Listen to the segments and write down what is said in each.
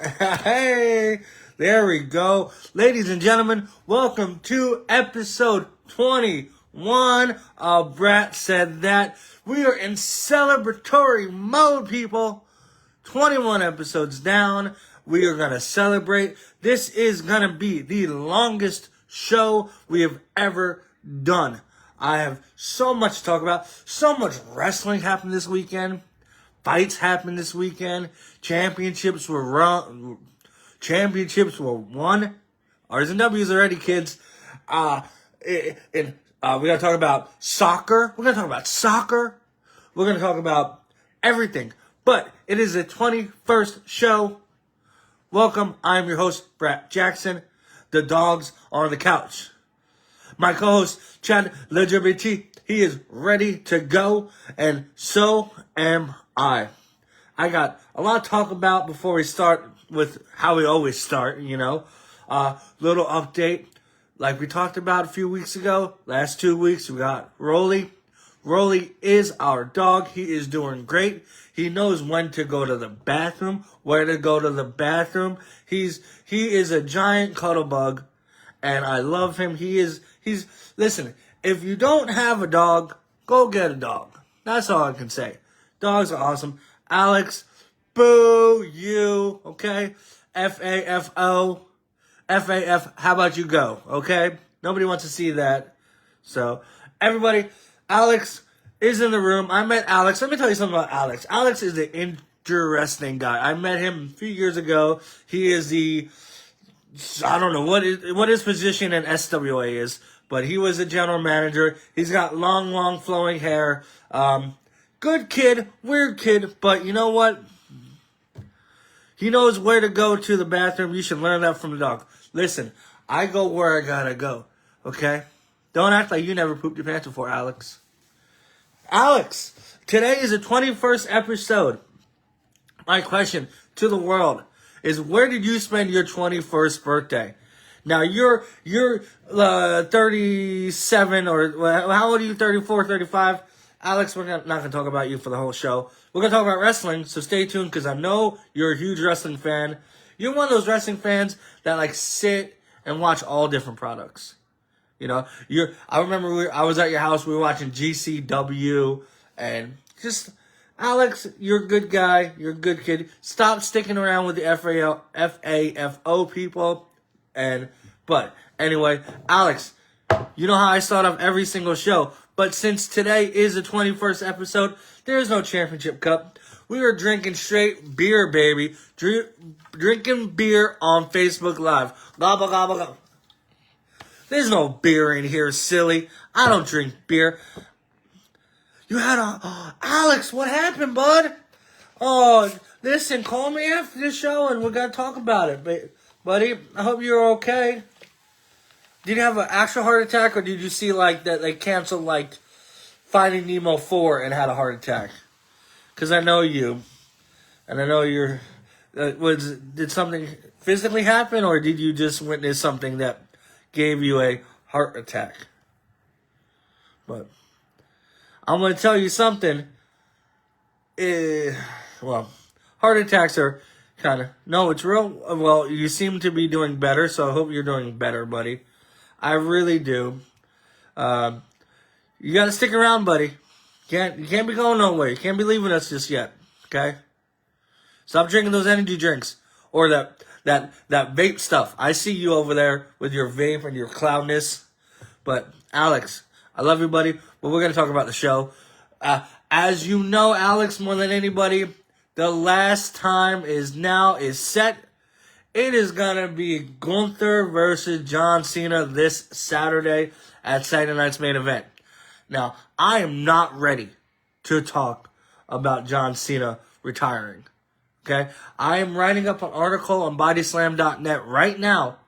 Hey, there we go. Ladies and gentlemen, welcome to episode 21 of Brat Said That. We are in celebratory mode, people. 21 episodes down. We are going to celebrate. This is going to be the longest show we have ever done. I have so much to talk about. So much wrestling happened this weekend. Fights happened this weekend. Championships were won. R's and W's already, kids. We gotta talk about soccer. We're gonna talk about everything. But it is the 21st show. Welcome. I'm your host, Brat Jackson. The dogs are on the couch. My co-host, Jedrzejczyk, he is ready to go, and so am I got a lot to talk about before we start with how we always start, little update. Like we talked about a few weeks ago, last 2 weeks, we got Rolly. Rolly is our dog. He is doing great. He knows when to go to the bathroom, where to go to the bathroom. He is a giant cuddle bug, and I love him. Listen, if you don't have a dog, go get a dog. That's all I can say. Dogs are awesome. Alex, boo you, okay? F-A-F-O. F-A-F, how about you go, okay? Nobody wants to see that. So, everybody, Alex is in the room. I met Alex. Let me tell you something about Alex. Alex is an interesting guy. I met him a few years ago. He is I don't know what his position in SWA is, but he was a general manager. He's got long flowing hair. Good kid, weird kid, but you know what? He knows where to go to the bathroom. You should learn that from the dog. Listen, I go where I gotta go, okay? Don't act like you never pooped your pants before, Alex. Alex, today is the 21st episode. My question to the world is, where did you spend your 21st birthday? Now, you're 37, or how old are you, 34, 35? Alex, we're not going to talk about you for the whole show. We're going to talk about wrestling, so stay tuned, because I know you're a huge wrestling fan. You're one of those wrestling fans that, sit and watch all different products. I remember I was at your house, we were watching GCW, and just, Alex, you're a good guy, you're a good kid. Stop sticking around with the FAFO people. But anyway, Alex, you know how I start off every single show. But since today is the 21st episode, there is no championship cup. We are drinking straight beer, baby. Drinking beer on Facebook Live. Gobble, gobble, gobble. There's no beer in here, silly. I don't drink beer. You had Alex, what happened, bud? Oh, listen, call me after the show and we're going to talk about it. Buddy, I hope you're okay. Did you have an actual heart attack, or did you see that they canceled Finding Nemo 4 and had a heart attack? Because I know you, and I know you're. Did something physically happen, or did you just witness something that gave you a heart attack? But I'm going to tell you something. Heart attacks are kind of, no, it's real. Well, you seem to be doing better, so I hope you're doing better, buddy. I really do. You got to stick around, buddy. You can't be going nowhere. You can't be leaving us just yet, okay? Stop drinking those energy drinks or that vape stuff. I see you over there with your vape and your cloudness. But, Alex, I love you, buddy. But we're going to talk about the show. As you know, Alex, more than anybody, the last time is set. It is going to be Gunther versus John Cena this Saturday at Saturday Night's Main Event. Now, I am not ready to talk about John Cena retiring. Okay? I am writing up an article on bodyslam.net right now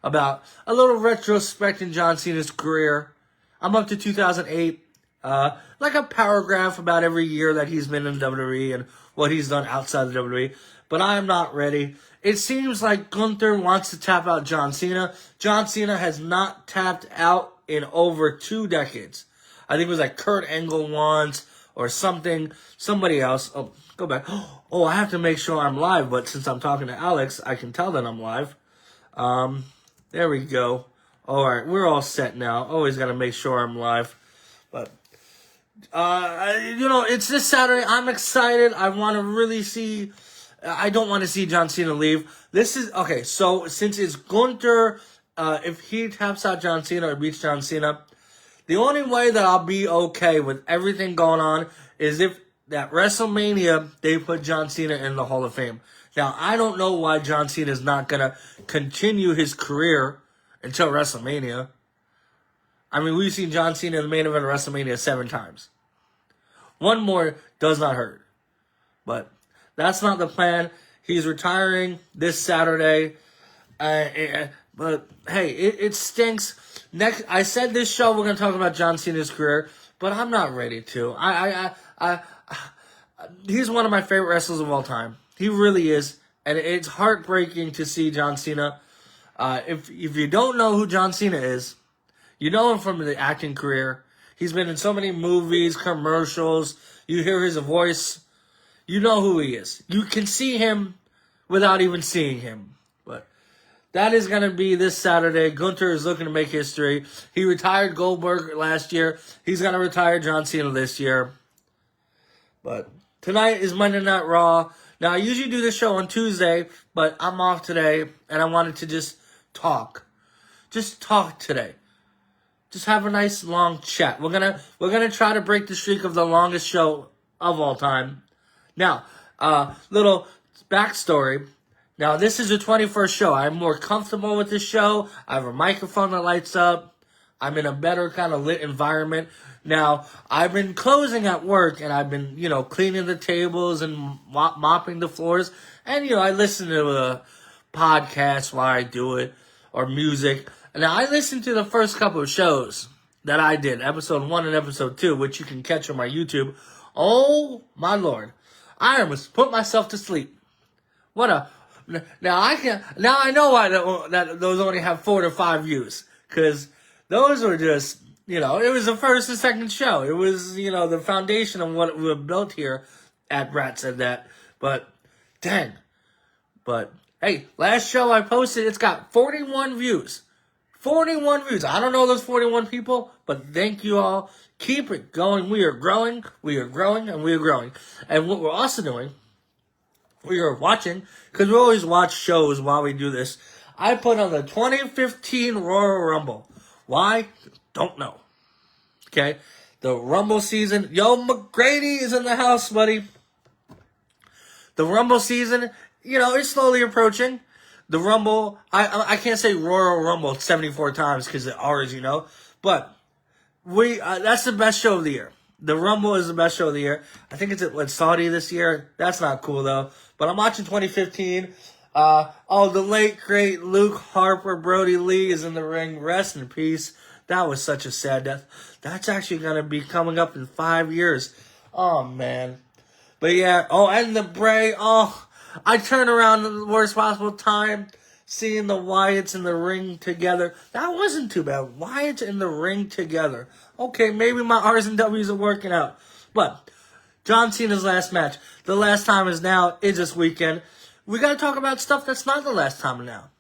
about a little retrospect in John Cena's career. I'm up to 2008. Like a paragraph about every year that he's been in WWE and what he's done outside the WWE. But I am not ready. It seems like Gunther wants to tap out John Cena. John Cena has not tapped out in over 2 decades. I think it was Kurt Angle once or something. Somebody else. Oh, Go back. Oh, I have to make sure I'm live, but since I'm talking to Alex, I can tell that I'm live. There we go. All right, we're all set now. Always got to make sure I'm live. But, it's this Saturday. I'm excited. I want to really see... I don't want to see John Cena leave. This is... Okay, so since it's GUNTHER, if he taps out John Cena or beats John Cena, the only way that I'll be okay with everything going on is if at WrestleMania, they put John Cena in the Hall of Fame. Now, I don't know why John Cena is not going to continue his career until WrestleMania. I mean, we've seen John Cena in the main event of WrestleMania 7 times. One more does not hurt. But that's not the plan. He's retiring this Saturday. But, hey, it stinks. Next, I said this show we're going to talk about John Cena's career, but I'm not ready to. He's one of my favorite wrestlers of all time. He really is. And it's heartbreaking to see John Cena. If you don't know who John Cena is, you know him from the acting career. He's been in so many movies, commercials. You hear his voice. You know who he is. You can see him without even seeing him. But that is going to be this Saturday. GUNTHER is looking to make history. He retired Goldberg last year. He's going to retire John Cena this year. But tonight is Monday Night Raw. Now, I usually do this show on Tuesday, but I'm off today, and I wanted to just talk. Just talk today. Just have a nice long chat. We're gonna try to break the streak of the longest show of all time. Now, little backstory. Now, this is the 21st show. I'm more comfortable with this show. I have a microphone that lights up. I'm in a better kind of lit environment. Now, I've been closing at work, and I've been, cleaning the tables and mopping the floors. And, I listen to a podcast while I do it, or music. Now, I listened to the first couple of shows that I did, episode 1 and episode 2, which you can catch on my YouTube. Oh, my Lord. I almost put myself to sleep. Now I know why that those only have 4 to 5 views. Because those were just, it was the first and second show. It was, the foundation of what we built here at Brat said that. But, dang. But, hey, last show I posted, it's got 41 views. 41 views. I don't know those 41 people, but thank you all. Keep it going. We are growing, and we are growing. And what we're also doing, we are watching, because we always watch shows while we do this. I put on the 2015 Royal Rumble. Why? Don't know. Okay? The Rumble season. Yo, McGrady is in the house, buddy. The Rumble season, it's slowly approaching. The Rumble, I can't say Royal Rumble 74 times because it ours, but that's the best show of the year. The Rumble is the best show of the year. I think it's at Saudi this year. That's not cool though. But I'm watching 2015. The late great Luke Harper, Brody Lee is in the ring. Rest in peace. That was such a sad death. That's actually gonna be coming up in 5 years. Oh man. But yeah. Oh, and the Bray. Oh. I turn around at the worst possible time, seeing the Wyatts in the ring together. That wasn't too bad. Wyatts in the ring together. Okay, maybe my R's and W's are working out. But John Cena's last match. The last time is now. It's this weekend. We got to talk about stuff that's not the last time now.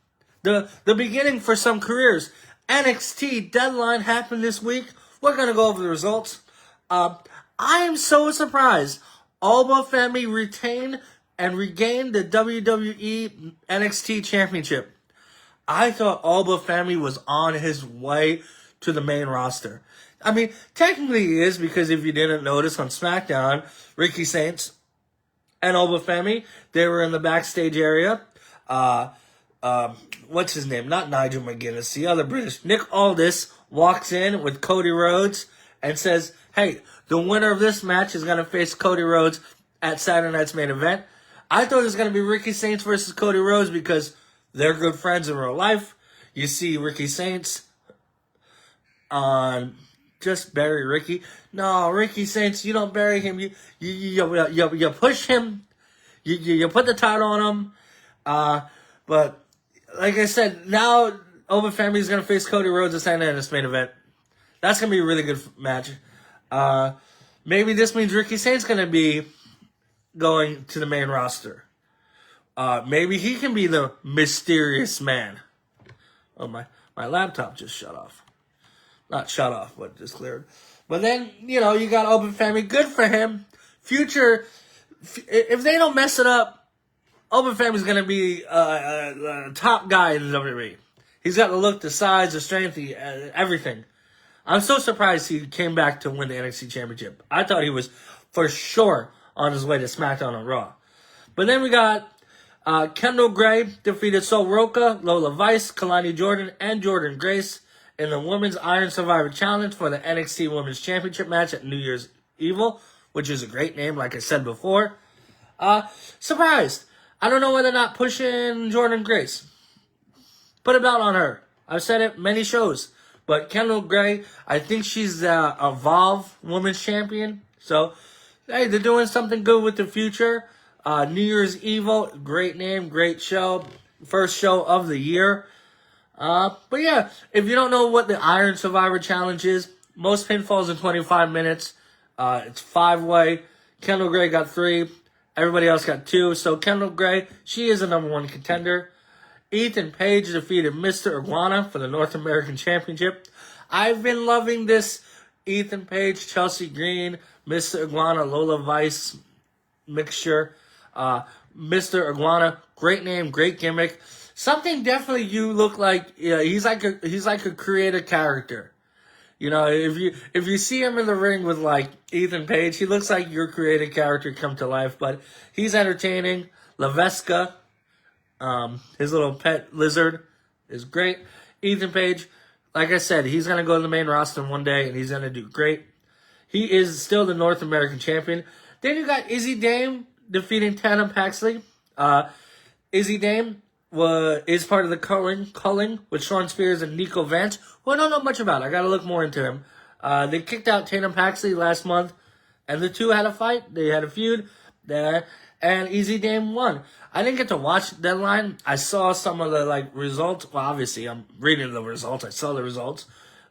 The beginning for some careers. NXT deadline happened this week. We're going to go over the results. I am so surprised. Alba family retained and regained the WWE NXT Championship. I thought Alba family was on his way to the main roster. I mean, technically he is, because if you didn't notice on SmackDown, Ricky Saints and Alba family, they were in the backstage area. What's his name? Not Nigel McGuinness, the other British. Nick Aldis walks in with Cody Rhodes and says, hey, the winner of this match is going to face Cody Rhodes at Saturday night's main event. I thought it was going to be Ricky Saints versus Cody Rhodes because they're good friends in real life. You see Ricky Saints on just bury Ricky. No, Ricky Saints, you don't bury him. You push him. You put the title on him. But like I said, now Alba family is going to face Cody Rhodes at Saturday night's main event. That's going to be a really good match. Maybe this means Ricky Saints going to be going to the main roster. Maybe he can be the mysterious man. Oh, my laptop just shut off. Not shut off, but just cleared. But then, you got Open Family. Good for him. Future, if they don't mess it up, Open Family's going to be a top guy in the WWE. He's got the look, the size, the strength, everything. I'm so surprised he came back to win the NXT Championship. I thought he was for sure on his way to SmackDown and Raw. But then we got Kendall Gray defeated Sol Roca, Lola Vice, Kalani Jordan, and Jordan Grace in the Women's Iron Survivor Challenge for the NXT Women's Championship match at New Year's Evil, which is a great name, like I said before. Surprised. I don't know whether or not pushing Jordan Grace. Put a belt on her. I've said it many shows. But Kendall Gray, I think she's the Evolve Women's Champion. So, hey, they're doing something good with the future. New Year's Evil, great name, great show. First show of the year. But yeah, if you don't know what the Iron Survivor Challenge is, most pinfalls in 25 minutes. It's 5-way. Kendall Gray got 3. Everybody else got 2. So Kendall Gray, she is the #1 contender. Ethan Page defeated Mr. Iguana for the North American Championship. I've been loving this Ethan Page, Chelsea Green, Mr. Iguana, Lola Vice mixture. Mr. Iguana, great name, great gimmick. Something definitely you look like. Yeah, he's like a creative character. If you see him in the ring with like Ethan Page, he looks like your creative character come to life. But he's entertaining. Lavesca, his little pet lizard, is great. Ethan Page, like I said, he's gonna go to the main roster one day and he's gonna do great. He is still the North American champion. Then you got Izzy Dame defeating Tatum Paxley. Izzy Dame is part of the culling with Sean Spears and Nico Vance, who I don't know much about. I gotta look more into him. They kicked out Tatum Paxley last month, and the two had a fight. They had a feud there, and Izzy Dame won. I didn't get to watch Deadline. I saw some of the results. Well, obviously, I'm reading the results. I saw the results.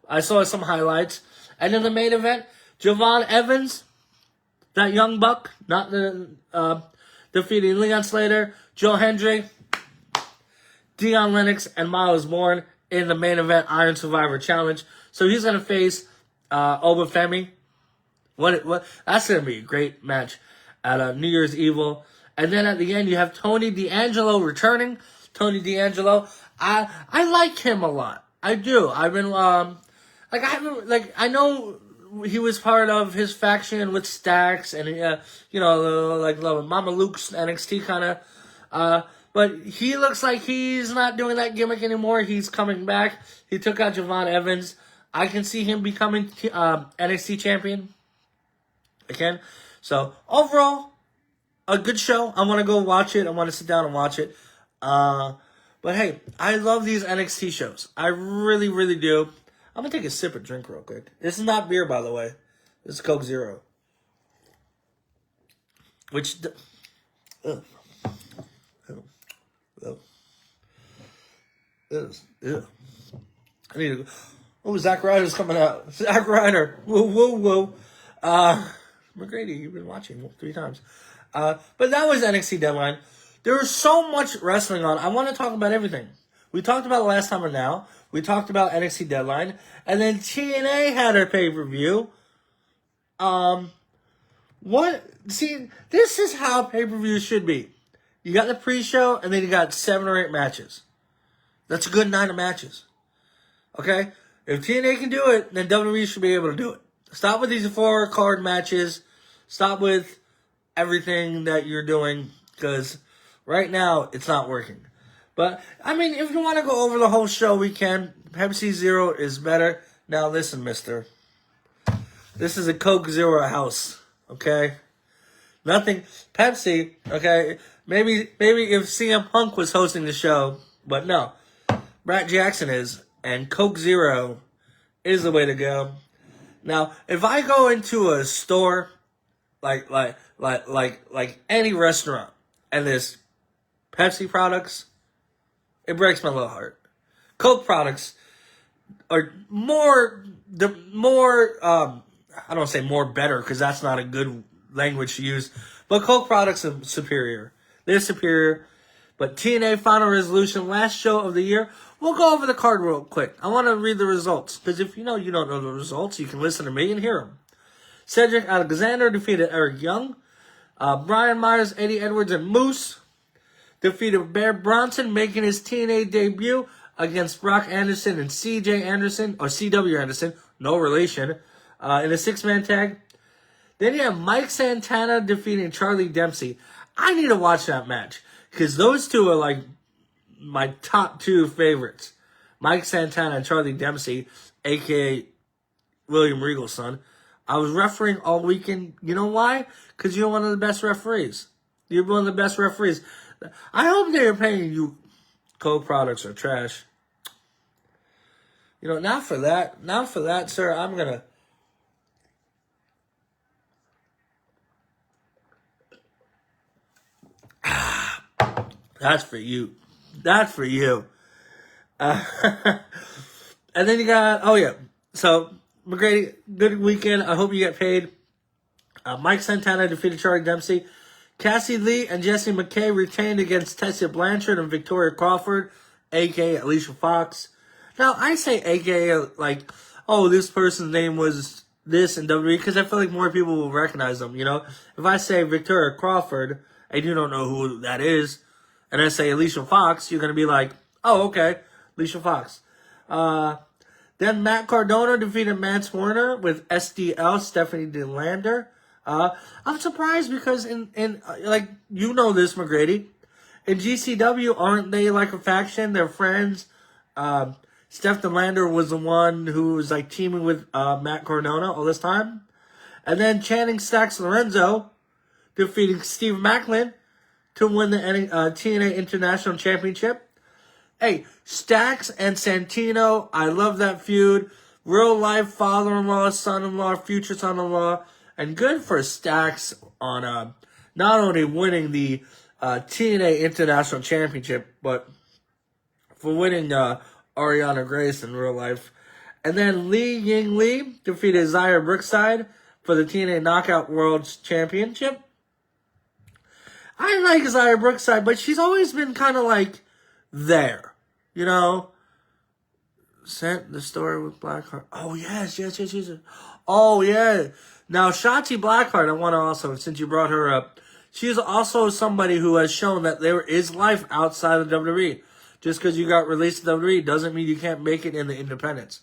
I saw some highlights. And in the main event, Javon Evans, that young buck, not the defeating Leon Slater, Joe Hendry, Dion Lennox, and Miles Bourne in the main event Iron Survivor Challenge. So he's gonna face Oba Femi. What? That's gonna be a great match at New Year's Evil. And then at the end, you have Tony D'Angelo returning. Tony D'Angelo, I like him a lot. I do. I've been I know he was part of his faction with Stax and Mama Luke's NXT kind of. But he looks like he's not doing that gimmick anymore. He's coming back. He took out Javon Evans. I can see him becoming NXT champion again. So overall, a good show. I want to go watch it. I want to sit down and watch it. But hey, I love these NXT shows. I really, really do. I'm going to take a sip of drink real quick. This is not beer, by the way. This is Coke Zero. Which... Ugh. I need to go. Oh, Zack Ryder's coming out. Zack Ryder. Whoa. McGrady, you've been watching 3 times. But that was NXT Deadline. There was so much wrestling on. I want to talk about everything. We talked about it last time and now. We talked about NXT Deadline. And then TNA had their pay-per-view. See, this is how pay-per-views should be. You got the pre-show, and then you got 7 or 8 matches. That's a good 9 of matches. Okay? If TNA can do it, then WWE should be able to do it. Stop with these 4-card matches. Stop with everything that you're doing, because right now, it's not working. But, I mean, if you want to go over the whole show, we can. Pepsi Zero is better. Now, listen, mister. This is a Coke Zero house. Okay? Nothing. Pepsi, okay? Maybe if CM Punk was hosting the show, but no. Brat Jackson is, and Coke Zero is the way to go. Now, if I go into a store, like any restaurant, and there's Pepsi products, it breaks my little heart. Coke products are I don't say more better, because that's not a good language to use, But Coke products are superior. They're superior. But TNA Final Resolution, last show of the year. We'll go over the card real quick. I want to read the results. Because if you don't know the results, you can listen to me and hear them. Cedric Alexander defeated Eric Young. Brian Myers, Eddie Edwards, and Moose defeated Bear Bronson, making his TNA debut against Brock Anderson and CJ Anderson, or CW Anderson, no relation, in a 6-man tag. Then you have Mike Santana defeating Charlie Dempsey. I need to watch that match, because those two are like my top 2 favorites. Mike Santana and Charlie Dempsey, a.k.a. William Regal's son. I was refereeing all weekend. You know why? Because you're one of the best referees. You're one of the best referees. I hope they're paying you. Coke products are trash. Not for that, sir, I'm going to... That's for you. That's for you. And then you got... Oh, yeah. So, McGrady, good weekend. I hope you get paid. Mike Santana defeated Charlie Dempsey. Cassie Lee and Jessie McKay retained against Tessa Blanchard and Victoria Crawford, a.k.a. Alicia Fox. Now, I say a.k.a. like, oh, this person's name was this in WWE, because I feel like more people will recognize them, If I say Victoria Crawford, and you don't know who that is, and I say Alicia Fox, you're going to be like, oh, okay, Alicia Fox. Then Matt Cardona defeated Mance Warner with SDL, Stephanie DeLander. I'm surprised because in like, this, McGrady. In GCW, aren't they like a faction? They're friends. Steph DeLander was the one who was like teaming with Matt Cardona all this time. And then Channing Stacks Lorenzo defeating Steve Macklin to win the TNA International Championship. Hey, Stacks and Santino, I love that feud. Real life father-in-law, son-in-law, future son-in-law. And good for Stacks on not only winning the TNA International Championship, but for winning Ariana Grace in real life. And then Li Ying Lee defeated Xia Brookside for the TNA Knockout World Championship. I like Xia Brookside, but she's always been kind of like there. Sent the story with Blackheart. Oh, yes. Oh, yeah. Now, Shotzi Blackheart, I want to also, since you brought her up, she's also somebody who has shown that there is life outside of WWE. Just because you got released to WWE doesn't mean you can't make it in the independents.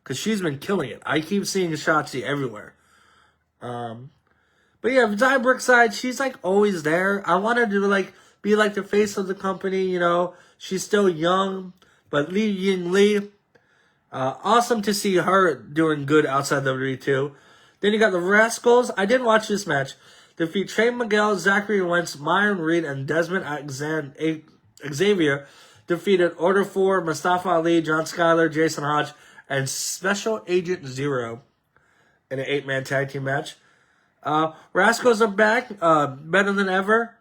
Because she's been killing it. I keep seeing Shotzi everywhere. But yeah, Xia Brookside, she's like always there. I wanted to like be like the face of the company, She's still young. But Li Ying Lee, awesome to see her doing good outside WWE too. Then you got the Rascals. I didn't watch this match. Defeat Trey Miguel, Zachary Wentz, Myron Reed, and Desmond Xavier. Defeated Order 4, Mustafa Ali, John Skyler, Jason Hodge, and Special Agent Zero in an 8-man tag team match. Rascals are back, better than ever.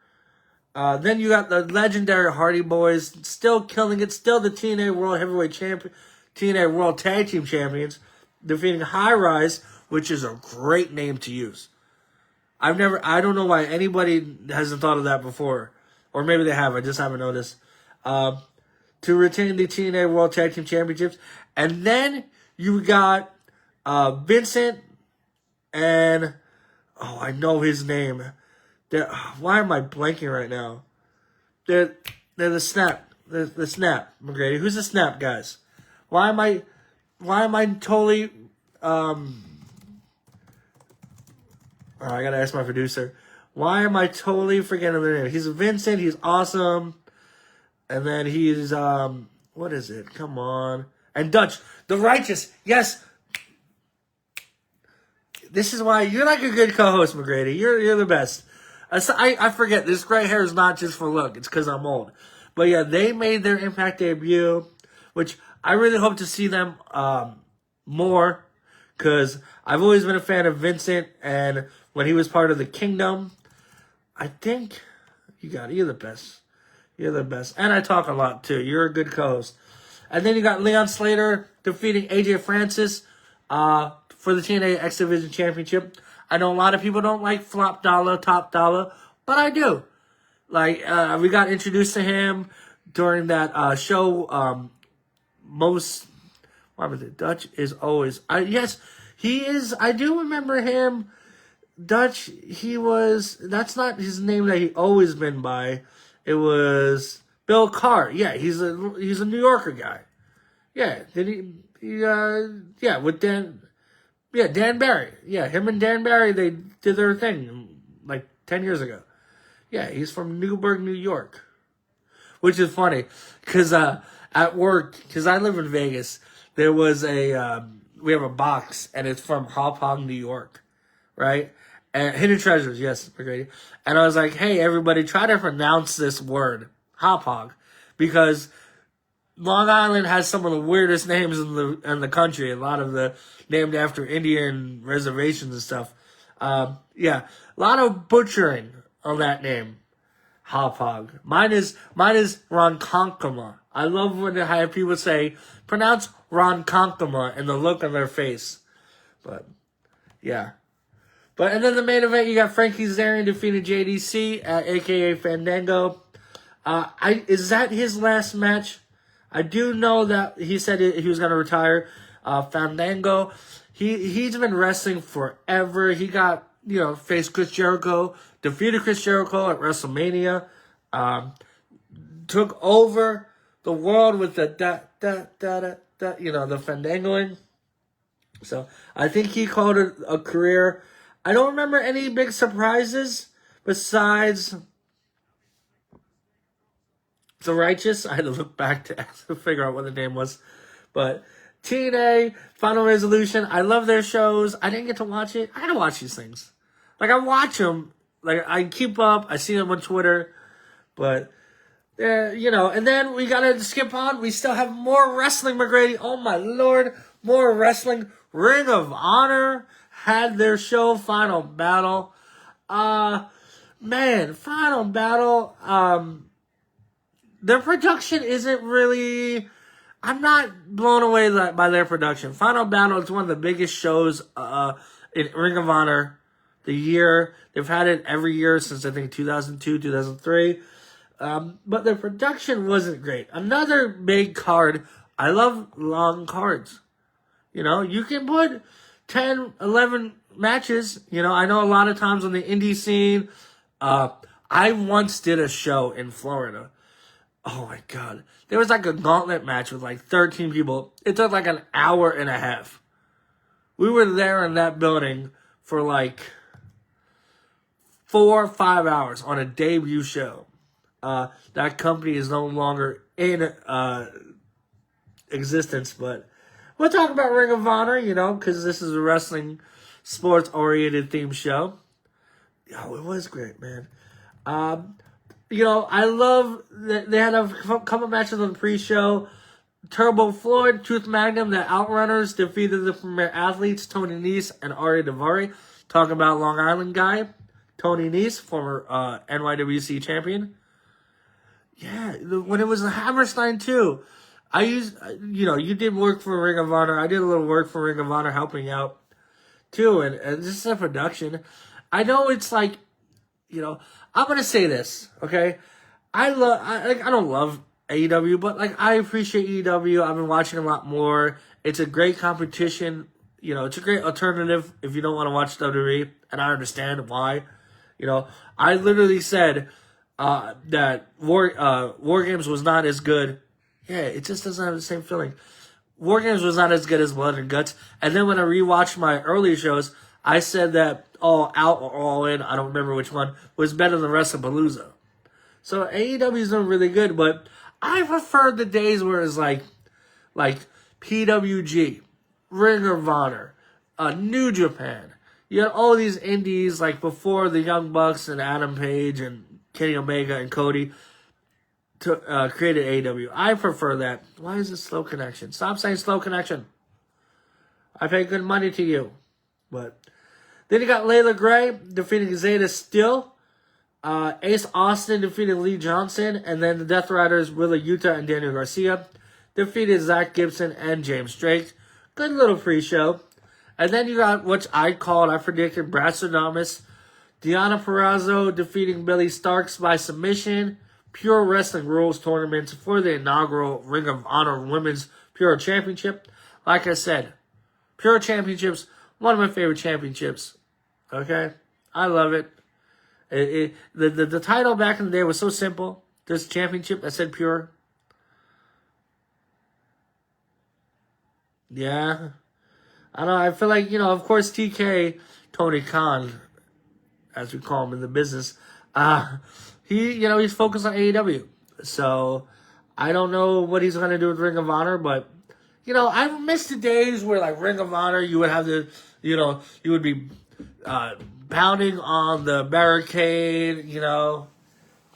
Then you got the legendary Hardy Boys, still killing it, still the TNA World Heavyweight Champion, TNA World Tag Team Champions, defeating High Rise, which is a great name to use. I don't know why anybody hasn't thought of that before. Or maybe they have, I just haven't noticed. To retain the TNA World Tag Team Championships. And then you got Vincent and... Oh, I know his name. Why am I blanking right now? They're the Snap. The Snap, McGrady. Who's the Snap, guys? Why am I totally... I gotta ask my producer. Why am I totally forgetting their name? He's Vincent. He's awesome. And then he's, what is it? Come on. And Dutch. The Righteous. Yes. This is why you're like a good co-host, McGrady. You're the best. I forget. This gray hair is not just for look. It's because I'm old. But yeah, they made their Impact debut, which I really hope to see them more. Because I've always been a fan of Vincent. And when he was part of the Kingdom, I think you're the best. You're the best. And I talk a lot, too. You're a good co-host. And then you got Leon Slater defeating AJ Francis for the TNA X Division Championship. I know a lot of people don't like Flop Dollar, Top Dollar, but I do. Like, we got introduced to him during that show, what was it? Dutch is always... yes, he is... I do remember him. Dutch, he was... That's not his name that he always been by. It was Bill Carr. Yeah, he's a New Yorker guy. Yeah, with Dan... Yeah, Dan Barry. Yeah, him and Dan Barry, they did their thing like 10 years ago. Yeah, he's from Newburgh, New York. Which is funny, because at work, because I live in Vegas, there was we have a box, and it's from Hop Hog, New York, right? And Hidden Treasures, yes, McGrady. And I was like, hey, everybody, try to pronounce this word, Hop Hog, because Long Island has some of the weirdest names in the country. A lot of the named after Indian reservations and stuff. Yeah, a lot of butchering on that name, Hop Hog. Mine is Ronkonkoma. I love when I have people say, pronounce Ronkonkoma, and the look on their face. But, yeah. And then the main event, you got Frankie Kazarian defeating JDC, a.k.a. Fandango. Is that his last match? I do know that he said he was going to retire. Fandango, he's been wrestling forever. He got, faced Chris Jericho, defeated Chris Jericho at WrestleMania, took over the world with the the fandangoing. So I think he called it a career. I don't remember any big surprises besides The Righteous. I had to look back to figure out what the name was. But TNA, Final Resolution, I love their shows. I didn't get to watch it. I gotta watch these things. Like, I watch them. Like, I keep up. I see them on Twitter. But, and then we gotta skip on. We still have more wrestling, McGrady. Oh, my Lord. More wrestling. Ring of Honor had their show, Final Battle. Man, Final Battle, their production isn't really... I'm not blown away by their production. Final Battle is one of the biggest shows in Ring of Honor. The year, they've had it every year since, I think, 2002, 2003. But their production wasn't great. Another big card. I love long cards. You can put 10, 11 matches. I know a lot of times on the indie scene. I once did a show in Florida. Oh, my God. There was like a gauntlet match with like 13 people. It took like an hour and a half. We were there in that building for like 4 or 5 hours on a debut show. That company is no longer in existence, but we'll talk about Ring of Honor, because this is a wrestling, sports-oriented themed show. Oh, it was great, man. I love that they had a couple matches on the pre-show. Turbo Floyd, Truth Magnum, the Outrunners defeated the Premier Athletes, Tony Nese and Ari Daivari. Talking about Long Island guy, Tony Nese, former NYWC champion. Yeah, when it was the Hammerstein too. I used, you did work for Ring of Honor. I did a little work for Ring of Honor helping out too. And this is a production. I know it's like, I'm going to say this, okay? I don't love AEW, but like I appreciate AEW. I've been watching a lot more. It's a great competition. It's a great alternative if you don't want to watch WWE, and I understand why. I literally said that War Games was not as good. Yeah, it just doesn't have the same feeling. War Games was not as good as Blood and Guts. And then when I rewatched my earlier shows, I said that All Out or All In, I don't remember which one, was better than WrestlePalooza. So AEW is doing really good, but I prefer the days where it's like PWG, Ring of Honor, New Japan. You had all these indies like before the Young Bucks and Adam Page and Kenny Omega and Cody created AEW. I prefer that. Why is it slow connection? Stop saying slow connection. I pay good money to you. But then you got Layla Gray defeating Zeta Still. Ace Austin defeated Lee Johnson. And then the Death Riders, Willa Yuta and Daniel Garcia, defeated Zach Gibson and James Drake. Good little pre-show. And then you got, which I predicted, Brat Deonna Purrazzo defeating Billy Starks by submission. Pure Wrestling Rules tournaments for the inaugural Ring of Honor Women's Pure Championship. Like I said, Pure Championships, one of my favorite championships. Okay? I love it. The title back in the day was so simple. This championship that said Pure. Yeah. I don't know. I feel like, of course, TK, Tony Khan, as we call him in the business, he's focused on AEW. So, I don't know what he's going to do with Ring of Honor, but, I miss the days where, like, Ring of Honor, you would have to, you would be pounding on the barricade,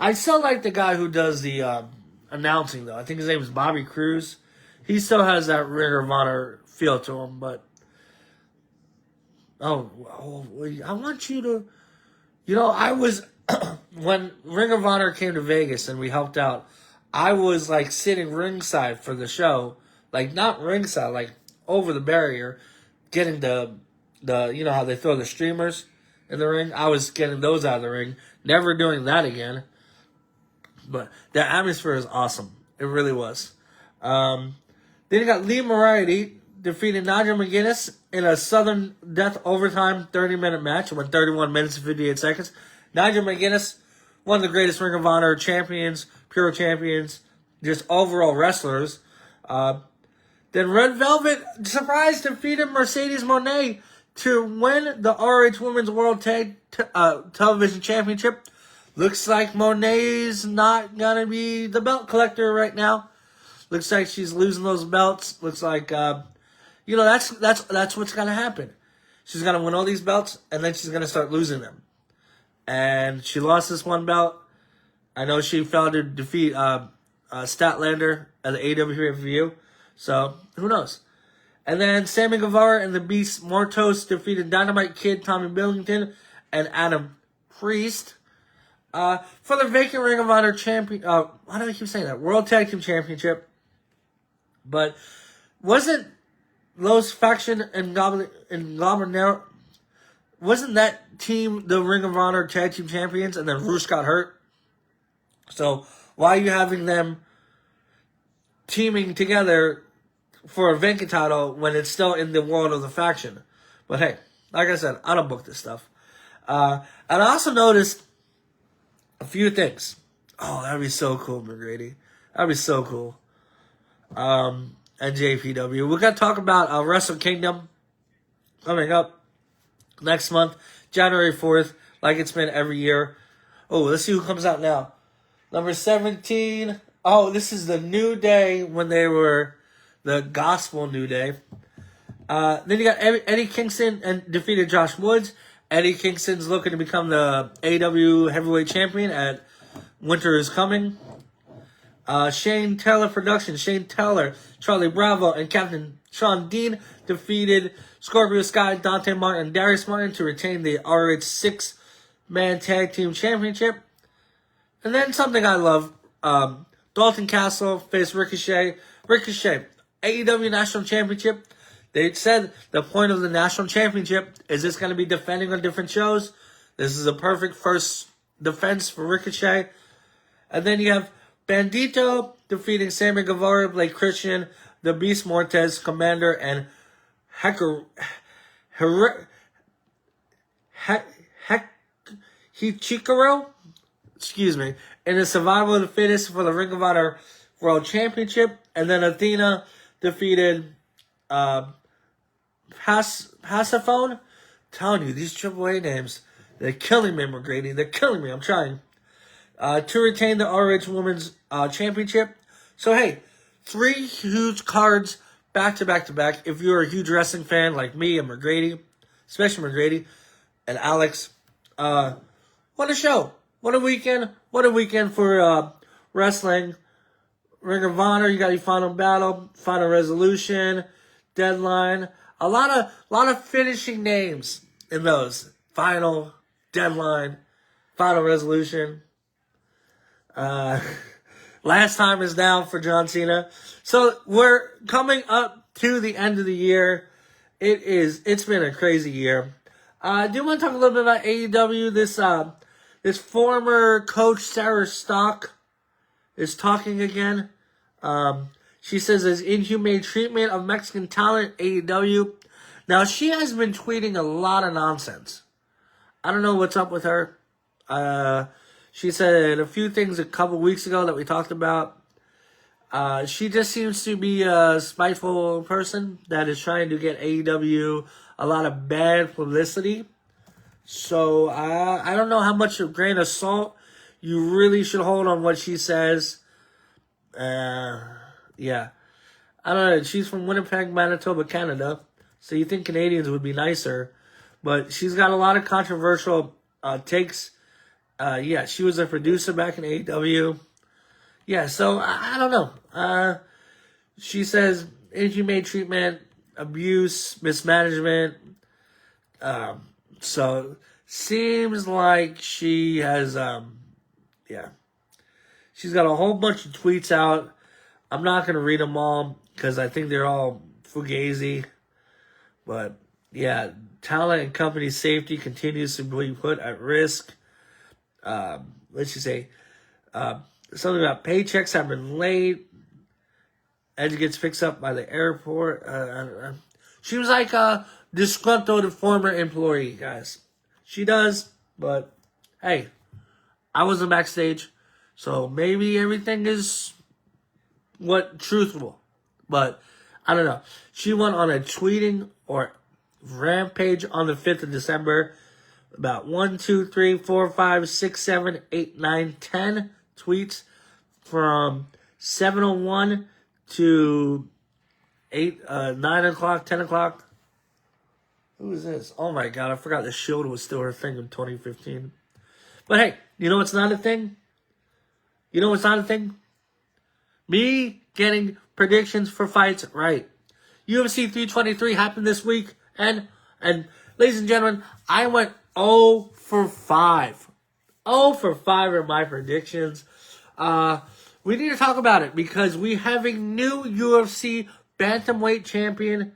I still like the guy who does the announcing, though. I think his name is Bobby Cruz. He still has that Ring of Honor feel to him, but I want you to, I was, when Ring of Honor came to Vegas and we helped out, I was, like, sitting ringside for the show, like, not ringside, like, over the barrier, getting the how they throw the streamers in the ring. I was getting those out of the ring, never doing that again, but the atmosphere is awesome. It really was. Then you got Lee Moriarty defeating Nigel McGuinness in a Southern Death overtime 30-minute match. It went 31 minutes and 58 seconds. Nigel McGuinness, one of the greatest Ring of Honor champions, Pure champions, just overall wrestlers. Then Red Velvet, surprise, defeated Mercedes Moné to win the RH Women's World Tag Television Championship. Looks like Moné's not going to be the belt collector right now. Looks like she's losing those belts. Looks like, that's what's going to happen. She's going to win all these belts, and then she's going to start losing them. And she lost this one belt. I know she failed to defeat Statlander at the AEW pay-per-view. So, who knows? And then Sammy Guevara and the Beast Mortos defeated Dynamite Kid, Tommy Billington, and Adam Priest. For the vacant Ring of Honor champion, why do I keep saying that? World Tag Team Championship. But wasn't Los Faction and Goblin, wasn't that team the Ring of Honor Tag Team Champions, and then Roosh got hurt? So why are you having them teaming together for a vacant title when it's still in the world of the faction? But hey, like I said, I don't book this stuff. And I also noticed a few things. Oh, that'd be so cool, McGrady. That'd be so cool. And JPW. We're going to talk about Wrestle Kingdom coming up next month, January 4th, like it's been every year. Oh, let's see who comes out now. Number 17. Oh, this is the New Day when they were the Gospel New Day. Then you got Eddie Kingston and defeated Josh Woods. Eddie Kingston's looking to become the AEW Heavyweight Champion at Winter is Coming. Shane Taylor Productions, Shane Taylor, Charlie Bravo, and Captain Sean Dean defeated Scorpio Sky, Dante Martin, and Darius Martin to retain the RH 6-man Tag Team Championship. And then something I love, Dalton Castle faced Ricochet. Ricochet, AEW National Championship. They said the point of the National Championship is it's going to be defending on different shows. This is a perfect first defense for Ricochet. And then you have Bandito defeating Sammy Guevara, Blake Christian, the Beast Mortez, Commander, and Hichikaro, in the Survival of the Fittest for the Ring of Honor World Championship. And then Athena defeated Passaphone. Telling you, these AAA names, they're killing me, McGrady. They're killing me. I'm trying. To retain the RH Women's Championship. So, hey, 3 huge cards back to back to back. If you're a huge wrestling fan like me and McGrady, especially McGrady and Alex, what a show. What a weekend. What a weekend for wrestling. Ring of Honor, you got your Final Battle, Final Resolution, Deadline. A lot of finishing names in those. Final, Deadline, Final Resolution. Last time is now for John Cena. So we're coming up to the end of the year. It's been a crazy year. I do want to talk a little bit about AEW. This former coach, Sarah Stock, is talking again. She says there's inhumane treatment of Mexican talent at AEW. Now, she has been tweeting a lot of nonsense. I don't know what's up with her. She said a few things a couple weeks ago that we talked about. She just seems to be a spiteful person that is trying to get AEW a lot of bad publicity. So I don't know how much of a grain of salt you really should hold on what she says. Yeah. I don't know. She's from Winnipeg, Manitoba, Canada. So you think Canadians would be nicer. But she's got a lot of controversial takes. Yeah, she was a producer back in AEW. Yeah, so I don't know. She says inhumane treatment, abuse, mismanagement. So seems like she has, yeah. She's got a whole bunch of tweets out. I'm not going to read them all because I think they're all fugazi. But, yeah, talent and company safety continues to be put at risk. Let's just say, something about paychecks have been late. Edge gets fixed up by the airport. She was like a disgruntled former employee, guys. She does, but hey, I wasn't backstage, so maybe everything is truthful. But I don't know. She went on a tweeting or rampage on the 5th of December. About 1, 2, 3, 4, 5, 6, 7, 8, 9, 10 tweets from 7:01 to 9 o'clock, 10 o'clock. Who is this? Oh my God, I forgot the Shield was still her thing in 2015. But hey, you know what's not a thing? You know what's not a thing? Me getting predictions for fights right. UFC 323 happened this week, and ladies and gentlemen, I went 0 for 5. 0 for 5 are my predictions. We need to talk about it because we have a new UFC Bantamweight Champion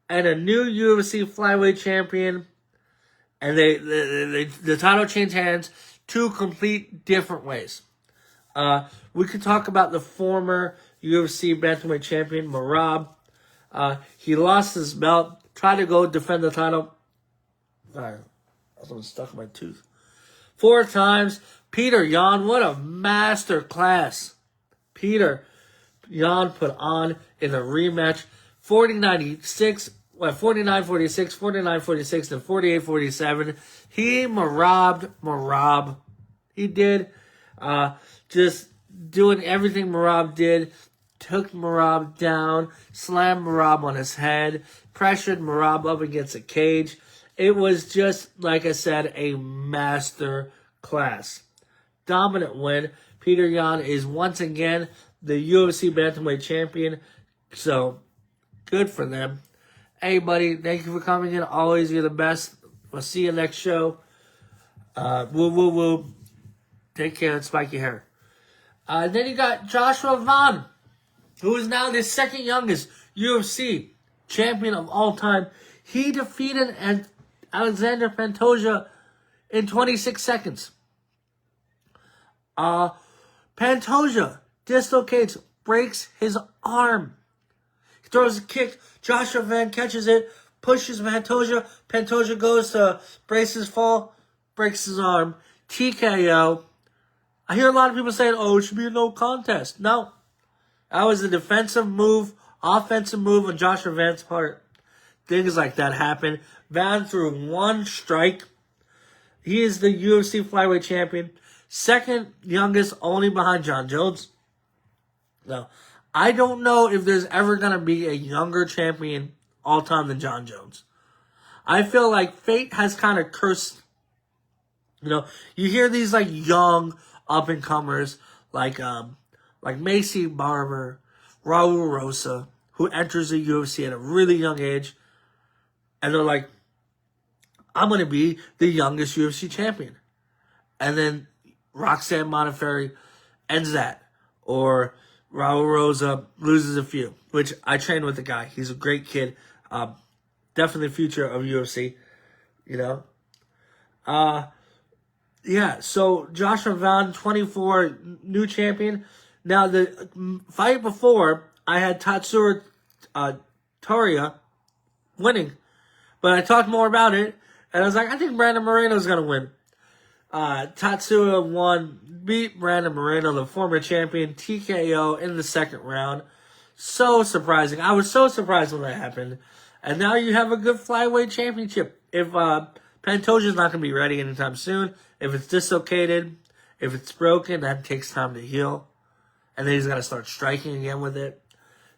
and a new UFC Flyweight Champion. And the title changed hands 2 complete different ways. We could talk about the former UFC Bantamweight Champion, Merab. He lost his belt, tried to go defend the title. Sorry, something stuck in my tooth. 4 times. Petr Yan, what a master class Petr Yan put on in the rematch. 49-46, 49-46, and 48-47. He Merab. He did. Just doing everything Merab did. Took Merab down, slammed Merab on his head, pressured Merab up against a cage. It was just, like I said, a master class. Dominant win. Petr Yan is once again the UFC Bantamweight Champion. So, good for them. Hey, buddy, thank you for coming in. Always, you're the best. We'll see you next show. Woo. Take care and spike your hair. Then you got Joshua Vaughn, who is now the second youngest UFC champion of all time. He defeated Alexander Pantoja in 26 seconds. Pantoja dislocates, breaks his arm. He throws a kick. Joshua Van catches it, pushes Pantoja. Pantoja goes to brace his fall, breaks his arm. TKO. I hear a lot of people saying, oh, it should be a no contest. No. That was a defensive move, offensive move on Joshua Van's part. Things like that happen. Van threw 1 strike. He is the UFC Flyweight Champion. Second youngest, only behind John Jones. Now, I don't know if there's ever going to be a younger champion all time than John Jones. I feel like fate has kind of cursed. You know, you hear these like young up-and-comers like Macy Barber, Raul Rosa, who enters the UFC at a really young age. And they're like, I'm going to be the youngest UFC champion. And then Roxanne Modafferi ends that. Or Raul Rosa loses a few, which I trained with the guy. He's a great kid. Definitely the future of UFC. you know. Yeah, so Joshua Van, 24, new champion. Now, the fight before, I had Tatsuro Toria winning. But I talked more about it, and I was like, I think Brandon Moreno's going to win. Tatsuro beat Brandon Moreno, the former champion, TKO in the second round. So surprising. I was so surprised when that happened. And now you have a good flyweight championship. If Pantoja's not going to be ready anytime soon, if it's dislocated, if it's broken, that takes time to heal. And then he's got to start striking again with it.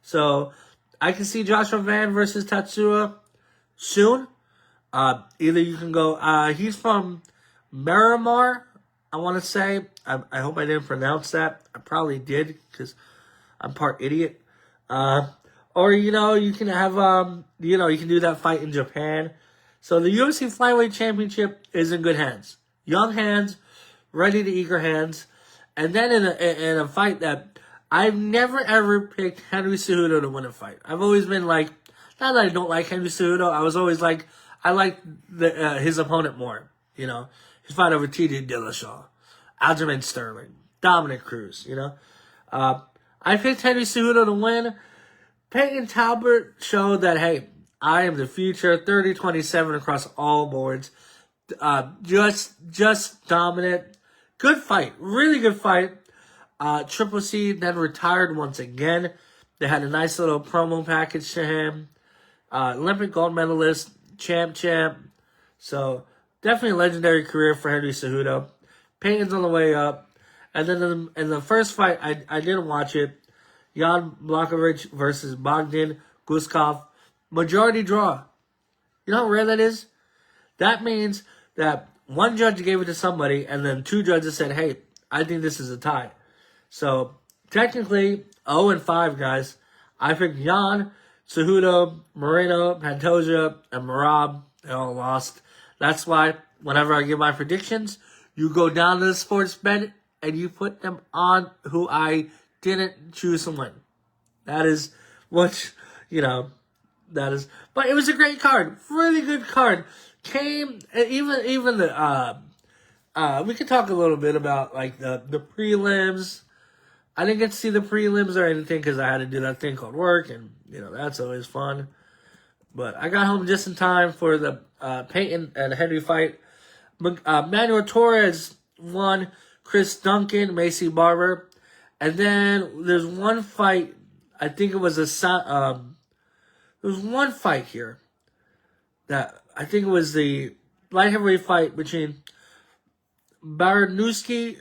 So I can see Joshua Van versus Tatsuro soon. Either you can go, he's from Merab, I want to say. I hope I didn't pronounce that. I probably did, because I'm part idiot. Or, you can have, you can do that fight in Japan. So the UFC Flyweight Championship is in good hands. Young hands, ready to eager hands. And then in a fight that I've never ever picked Henry Cejudo to win a fight. I've always been like, not that I don't like Henry Cejudo, I was always like, I like his opponent more. His fight over T.J. Dillashaw, Aljamain Sterling, Dominic Cruz, I picked Henry Cejudo to win. Peyton Talbot showed that, hey, I am the future, 30-27 across all boards. Just dominant. Good fight. Really good fight. Triple C then retired once again. They had a nice little promo package to him. Olympic gold medalist, champ. So, definitely a legendary career for Henry Cejudo. Peyton's on the way up. And then in the first fight, I didn't watch it. Jan Blachowicz versus Bogdan Guskov. Majority draw. You know how rare that is? That means that one judge gave it to somebody, and then two judges said, hey, I think this is a tie. So, technically, 0-5, guys. I picked Yan, Cejudo, Moreno, Pantoja, and Merab. They all lost. That's why, whenever I give my predictions, you go down to the sports bet, and you put them on who I didn't choose to win. That is what, that is. But it was a great card. Really good card. Even the, we could talk a little bit about, the prelims. I didn't get to see the prelims or anything because I had to do that thing called work, and, that's always fun. But I got home just in time for the Peyton and Henry fight. Manuel Torres won. Chris Duncan, Macy Barber. And then there's one fight, I think it was there was one fight here that I think it was the light heavyweight fight between Baranowski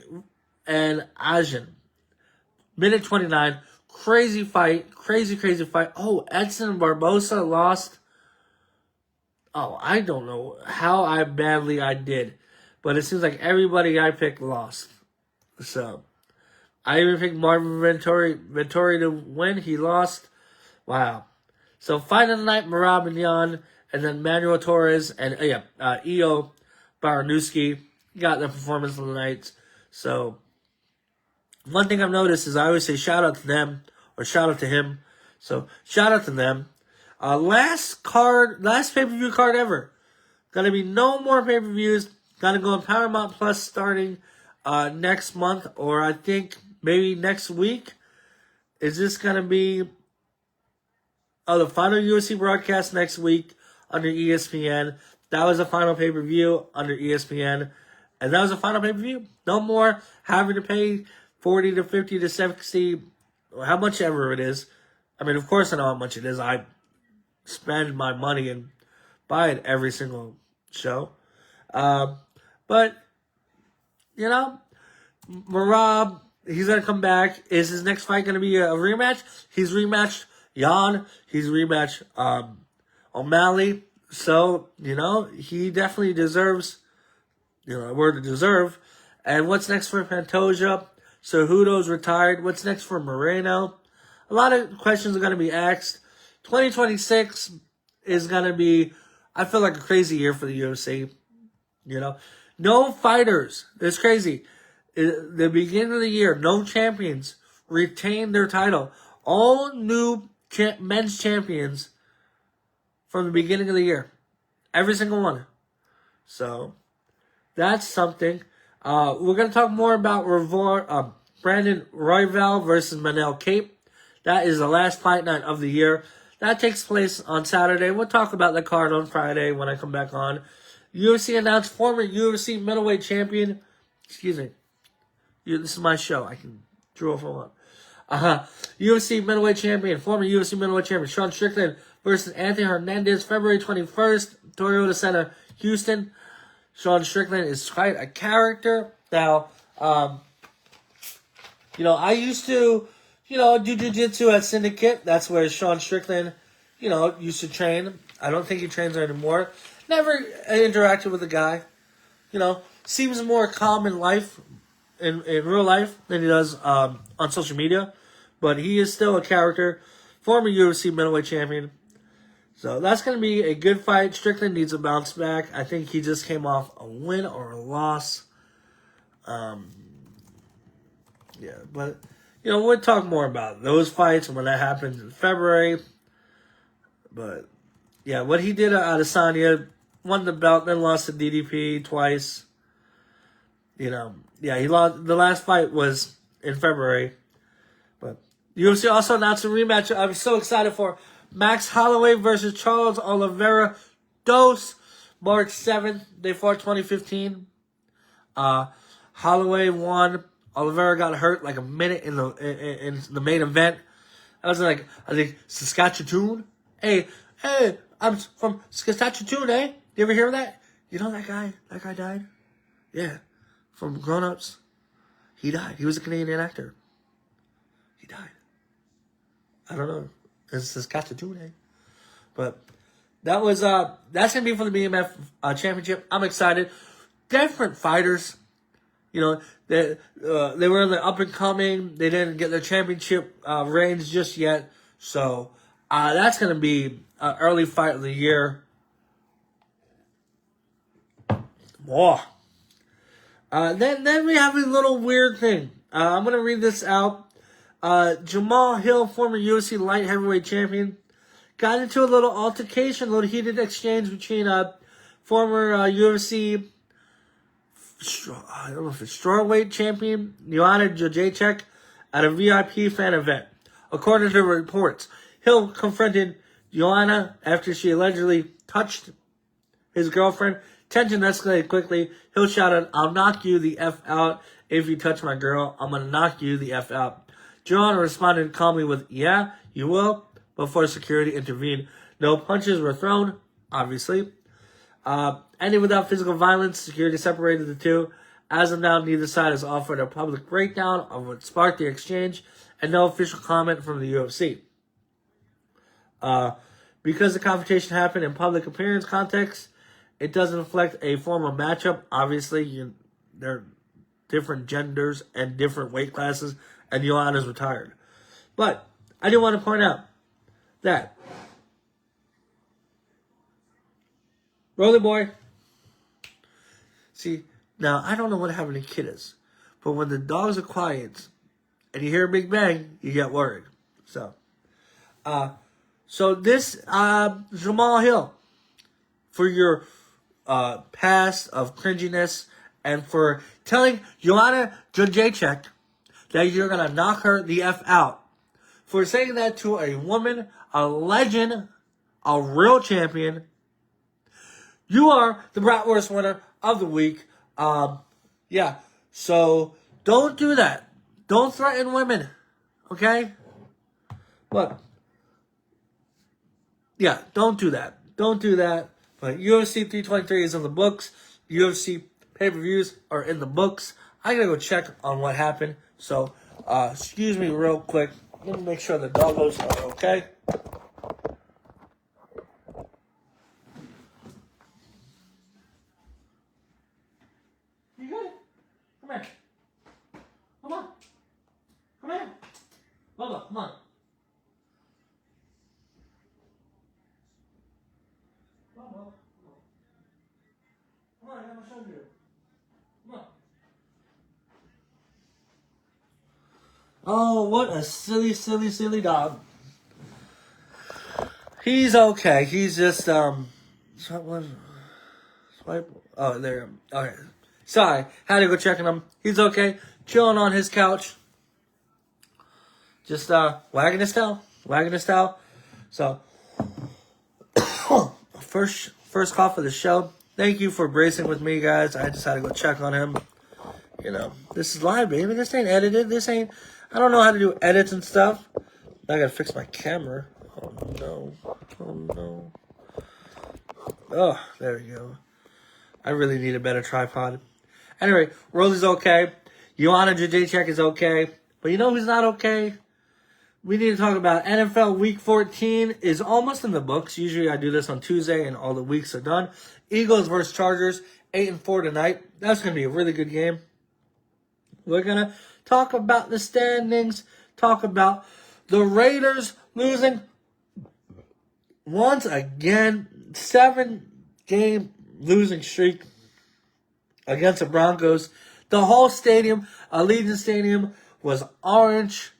and Ajan. Minute 29. Crazy fight. Crazy fight. Oh, Edson Barbosa lost. Oh, I don't know how badly I did. But it seems like everybody I picked lost. So, I even picked Marvin Vettori to win. He lost. Wow. So, fight of the night, Merab and Yan, and then Manuel Torres and Io Baranowski got the performance of the night. So, one thing I've noticed is I always say shout out to them or shout out to him. So, shout out to them. Last pay-per-view card ever. Gonna be no more pay-per-views. Gotta go on Paramount Plus starting next month, or I think maybe next week. Is this gonna be the final UFC broadcast next week under ESPN? That was the final pay-per-view under ESPN, and that was the final pay-per-view. No more having to pay $40 to $50 to $60, or how much ever it is. I mean, of course I know how much it is. I spend my money and buy it every single show. But, Merab, he's going to come back. Is his next fight going to be a rematch? He's rematched Yan. He's rematched O'Malley. So, he definitely deserves, a word to deserve. And what's next for Pantoja? Cejudo's retired. What's next for Moreno? A lot of questions are going to be asked. 2026 is going to be, I feel like, a crazy year for the UFC. No fighters. It's crazy. The beginning of the year, no champions retain their title. All new men's champions from the beginning of the year. Every single one. So that's something. We're going to talk more about Brandon Royval versus Manel Cape. That is the last fight night of the year. That takes place on Saturday. We'll talk about the card on Friday when I come back on. UFC announced former UFC middleweight champion. Excuse me. This is my show. I can draw if I want. UFC middleweight champion, former UFC middleweight champion Sean Strickland versus Anthony Hernandez, February 21st, Toyota Center, Houston. Sean Strickland is quite a character. Now, I used to, do jiu-jitsu at Syndicate. That's where Sean Strickland, used to train. I don't think he trains there anymore. Never interacted with the guy. Seems more calm in life, in real life, than he does on social media. But he is still a character. Former UFC middleweight champion. So that's going to be a good fight. Strickland needs a bounce back. I think he just came off a win or a loss. But, we'll talk more about those fights and when that happens in February. But, yeah, what he did at Adesanya, won the belt, then lost to DDP twice. He lost. The last fight was in February. But UFC also announced a rematch I'm so excited for. Max Holloway versus Charles Oliveira Dos, March 7th. They fought 2015. Holloway won. Oliveira got hurt like a minute in the main event. I was like, I think Saskatchewan. Hey, I'm from Saskatchewan, eh? You ever hear of that? You know that guy? That guy died? Yeah. From Grown Ups. He died. He was a Canadian actor. He died. I don't know. It's Saskatchewan, eh? But that was that's gonna be for the BMF championship. I'm excited. Different fighters. They were in the up and coming. They didn't get their championship reigns just yet. So that's gonna be an early fight of the year. Whoa. Then we have a little weird thing. I'm gonna read this out. Jamahal Hill, former UFC light heavyweight champion, got into a little altercation, a little heated exchange between former UFC, I don't know if it's Strawweight champion, Joanna Jedrzejczyk, at a VIP fan event. According to reports, Hill confronted Joanna after she allegedly touched his girlfriend. Tension escalated quickly. Hill shouted, "I'll knock you the F out if you touch my girl. I'm gonna knock you the F out." Joanna responded calmly with, "Yeah, you will," before security intervened. No punches were thrown, obviously. Ending without physical violence, security separated the two. As of now, neither side has offered a public breakdown of what sparked the exchange, and no official comment from the UFC. Because the confrontation happened in public appearance context, it doesn't reflect a formal matchup. Obviously, they're different genders and different weight classes, and Joanna's retired. But I do want to point out that Rolly Boy, see, now I don't know what having a kid is, but when the dogs are quiet and you hear a big bang, you get worried. So this Jamahal Hill, for your past of cringiness and for telling Joanna Jedrzejczyk that you're going to knock her the F out, for saying that to a woman, a legend, a real champion, you are the BratWURST winner of the week. So don't do that. Don't threaten women, okay? But, yeah, don't do that. Don't do that. But UFC 323 is in the books. UFC pay-per-views are in the books. I gotta go check on what happened. So, excuse me real quick. Let me make sure the doggos are okay. You good? Come here. Come on. Come here. Bubba, come on. Bubba. Come on, I got my shoulder. Come on. Oh, what a silly, silly, silly dog. He's okay. He's just, Swipe. Oh, there. Okay. Sorry. Had to go checking him. He's okay. Chilling on his couch. Just wagging his tail. Wagging his tail. So, first call for the show. Thank you for bracing with me, guys. I just had to go check on him. You know, this is live, baby. This ain't edited. This ain't... I don't know how to do edits and stuff. I gotta fix my camera. Oh, no. Oh, no. Oh, there we go. I really need a better tripod. Anyway, Rolly's okay. Joanna Jedrzejczyk is okay. But you know who's not okay? We need to talk about NFL Week 14 is almost in the books. Usually I do this on Tuesday and all the weeks are done. Eagles versus Chargers, 8-4 tonight. That's going to be a really good game. We're going to talk about the standings. Talk about the Raiders losing once again. 7-game losing streak against the Broncos. The whole stadium, Allegiant Stadium, was orange,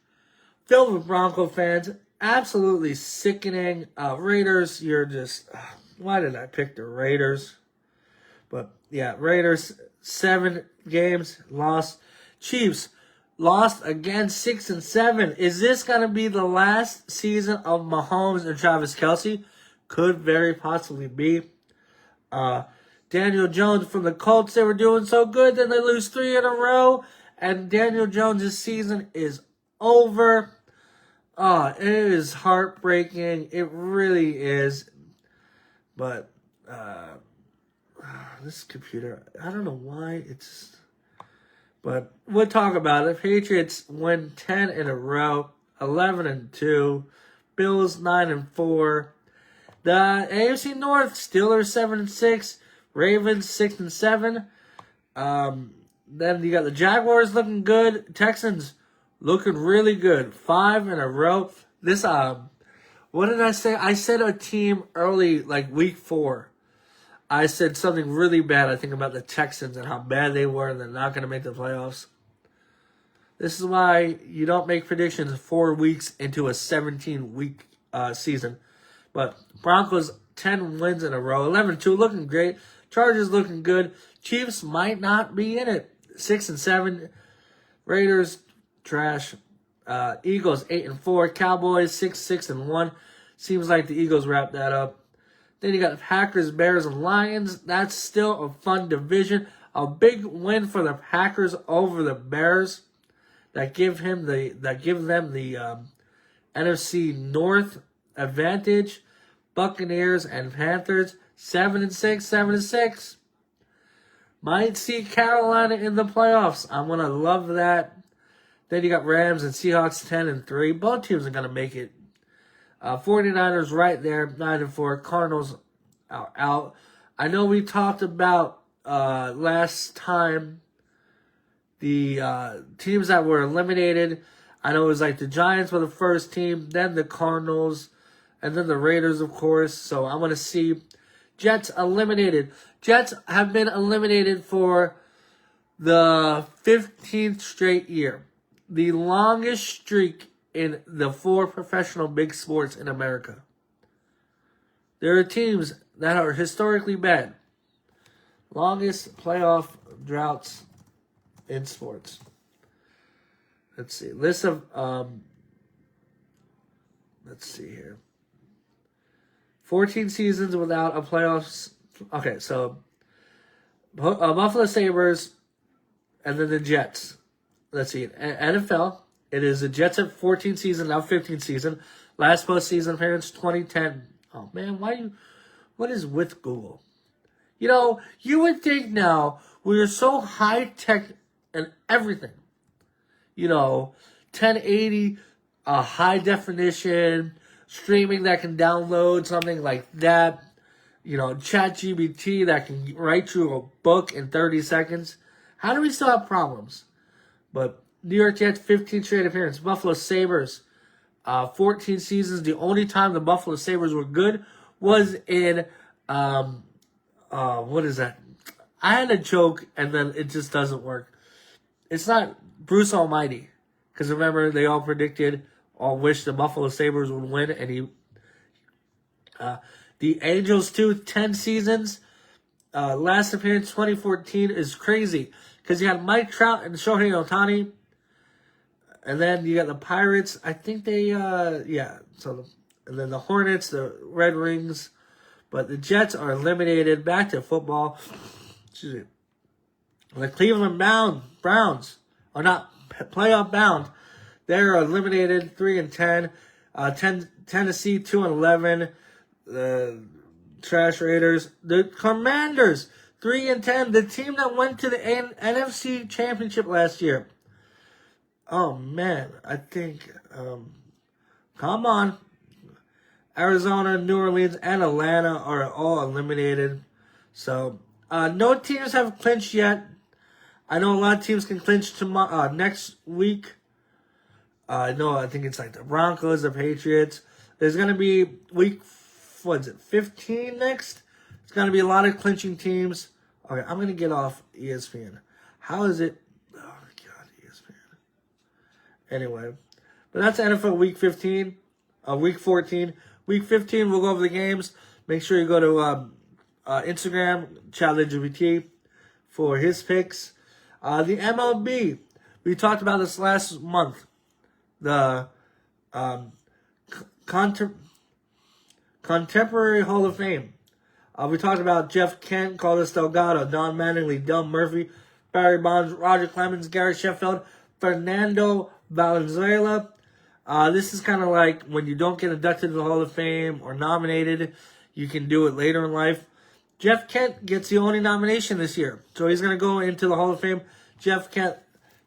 filled with Bronco fans. Absolutely sickening. Raiders, you're just... why did I pick the Raiders? But, yeah, Raiders, 7 games, lost. Chiefs, lost again, 6-7. Is this going to be the last season of Mahomes and Travis Kelce? Could very possibly be. Daniel Jones from the Colts, they were doing so good, then they lose 3 in a row, and Daniel Jones' season is over. It is heartbreaking. It really is. But, this computer, I don't know why it's... But we'll talk about it. Patriots win 10 in a row, 11-2. Bills 9-4. The AFC North, Steelers 7-6. Ravens 6-7. Then you got the Jaguars looking good. Texans looking really good. 5 in a row. This what did I say? I said a team early, like week 4. I said something really bad, I think, about the Texans and how bad they were and they're not going to make the playoffs. This is why you don't make predictions 4 weeks into a 17-week season. But Broncos, 10 wins in a row. 11-2, looking great. Chargers looking good. Chiefs might not be in it. 6-7. Raiders, trash. Eagles, 8-4. Cowboys, 6-1. Seems like the Eagles wrapped that up. Then you got the Packers, Bears, and Lions. That's still a fun division. A big win for the Packers over the Bears. That give them the NFC North advantage. Buccaneers and Panthers, 7-6, 7-6. Might see Carolina in the playoffs. I'm gonna love that. Then you got Rams and Seahawks, 10-3. Both teams are gonna make it. 49ers right there, 9-4. Cardinals are out. I know we talked about last time the teams that were eliminated. I know it was like the Giants were the first team, then the Cardinals, and then the Raiders, of course. So I'm going to see Jets eliminated. Jets have been eliminated for the 15th straight year. The longest streak in the 4 professional big sports in America. There are teams that are historically bad. Longest playoff droughts in sports. Let's see. List of, let's see here. 14 seasons without a playoffs. Okay, so Buffalo Sabres and then the Jets. Let's see. NFL. It is the Jets at 14 season, now 15 season. Last postseason appearance, 2010. Oh, man, what is with Google? You know, you would think now, we are so high-tech and everything. You know, 1080, high definition, streaming that can download, something like that. You know, ChatGPT that can write you a book in 30 seconds. How do we still have problems? But New York Jets, 15 straight appearances. Buffalo Sabres, 14 seasons. The only time the Buffalo Sabres were good was in, what is that? I had a joke, and then it just doesn't work. It's not Bruce Almighty. Because remember, they all predicted, all wished the Buffalo Sabres would win, and the Angels, too, 10 seasons. last appearance 2014 is crazy because you got Mike Trout and Shohei Ohtani, and then you got the Pirates. I think they and then the Hornets, the Red Wings, but the Jets are eliminated. Back to football. Excuse me. The Cleveland Browns are not playoff bound. They're eliminated 3-10. Tennessee 2-11. The Trash Raiders. The Commanders 3-10. The team that went to the NFC Championship last year. Oh man, I think. Come on. Arizona, New Orleans, and Atlanta are all eliminated. So no teams have clinched yet. I know a lot of teams can clinch tomorrow, next week. I think it's like the Broncos, the Patriots. There's going to be week, 15 next? It's going to be a lot of clinching teams. Okay, I'm going to get off ESPN. How is it? Oh, my God, ESPN. Anyway, but that's NFL week 15. Week 14. Week 15, we'll go over the games. Make sure you go to Instagram, ChatLGBT, for his picks. The MLB, we talked about this last month. The Contemporary Hall of Fame. We talked about Jeff Kent, Carlos Delgado, Don Mattingly, Del Murphy, Barry Bonds, Roger Clemens, Gary Sheffield, Fernando Valenzuela. This is kind of like when you don't get inducted to the Hall of Fame or nominated, you can do it later in life. Jeff Kent gets the only nomination this year. So he's going to go into the Hall of Fame. Jeff Kent,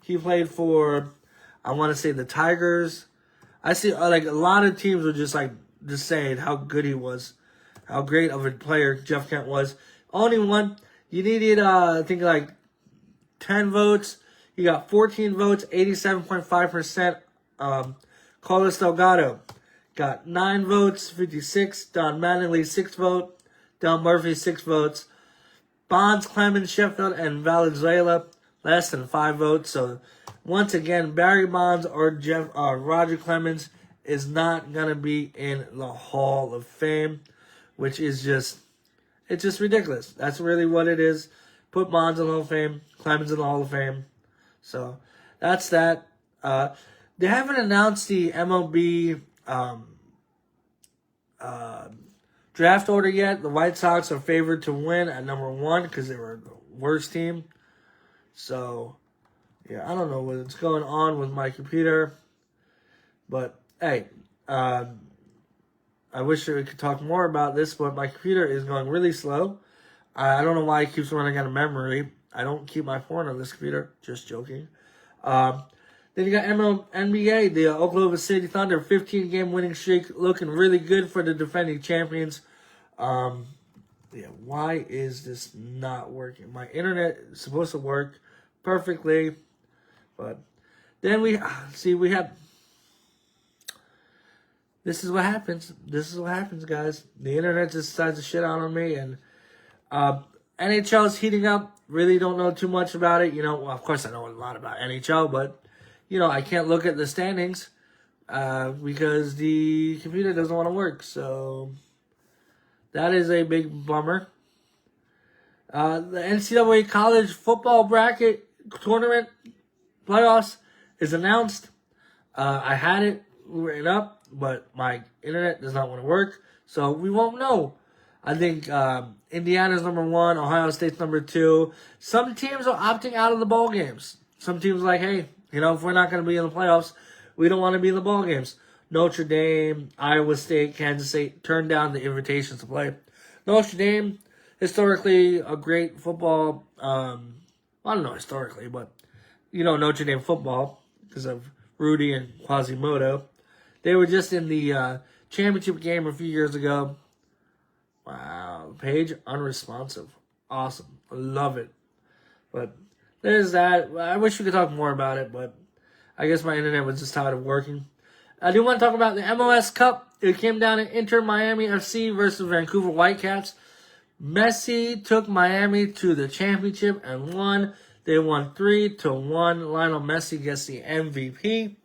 he played for, I want to say, the Tigers. I see like a lot of teams were just saying how good he was, how great of a player Jeff Kent was. Only one. You needed, I think, like 10 votes. You got 14 votes, 87.5%. Carlos Delgado got 9 votes, 56. Don Mattingly, 6 vote. Del Murphy, 6 votes. Bonds, Clemens, Sheffield, and Valenzuela, less than 5 votes. So, once again, Barry Bonds or Roger Clemens is not going to be in the Hall of Fame, which is it's just ridiculous. That's really what it is. Put Bonds in the Hall of Fame, Clemens in the Hall of Fame. So, that's that. They haven't announced the MLB draft order yet. The White Sox are favored to win at number 1 because they were the worst team. So, yeah, I don't know what's going on with my computer. But, hey, I wish we could talk more about this, but my computer is going really slow. I don't know why it keeps running out of memory. I don't keep my phone on this computer. Just joking. Then you got NBA, the Oklahoma City Thunder, 15-game winning streak, looking really good for the defending champions. Why is this not working? My internet is supposed to work perfectly, but then we have. This is what happens. This is what happens, guys. The internet just decides to shit out on me, and NHL is heating up. Really don't know too much about it. Of course I know a lot about NHL, but I can't look at the standings because the computer doesn't want to work. So that is a big bummer. The NCAA College Football Bracket Tournament Playoffs is announced. I had it written up, but my internet does not want to work, so we won't know. I think Indiana's number 1, Ohio State's number 2. Some teams are opting out of the ball games. Some teams are like, hey, if we're not going to be in the playoffs, we don't want to be in the ball games. Notre Dame, Iowa State, Kansas State turned down the invitations to play. Notre Dame, historically a great football, I don't know historically, but Notre Dame football because of Rudy and Quasimodo. They were just in the championship game a few years ago. Wow, page unresponsive. Awesome. I love it. But there's that. I wish we could talk more about it, but I guess my internet was just tired of working. I do want to talk about the MLS Cup. It came down to Inter Miami FC versus Vancouver Whitecaps. Messi took Miami to the championship and won. They won 3-1. Lionel Messi gets the MVP.